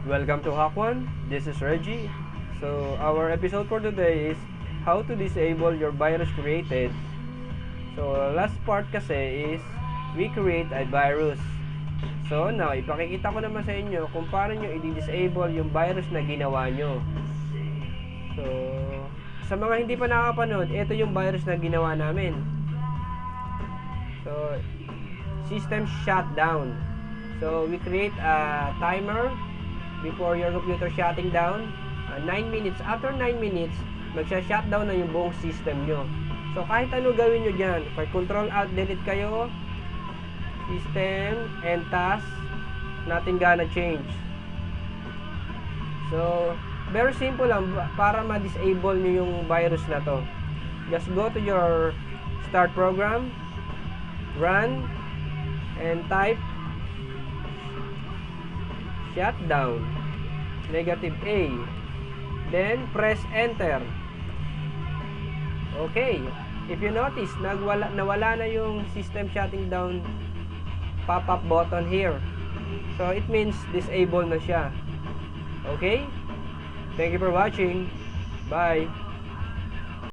Welcome to Hack One. This is Reggie. So, our episode for today is how to disable your virus created. So, last part kasi is we create a virus. So, now, ipakikita ko naman sa inyo kung paano nyo i-disable yung virus na ginawa nyo. So, sa mga hindi pa nakakapanood, ito yung virus na ginawa namin. So, system shutdown. So, we create a timer before your computer shutting down. 9 minutes. After 9 minutes, magsha-shutdown na yung buong system nyo. So, kahit ano gawin nyo dyan, kahit Control-Alt-Delete kayo, system and task, nothing gonna change. So, very simple lang para ma-disable nyo yung virus na to. Just go to your start program, run, and type shutdown -A, then press enter. Okay, if you notice, nawala na yung system shutting down pop-up button here, so it means disable na siya. Okay, thank you for watching. Bye.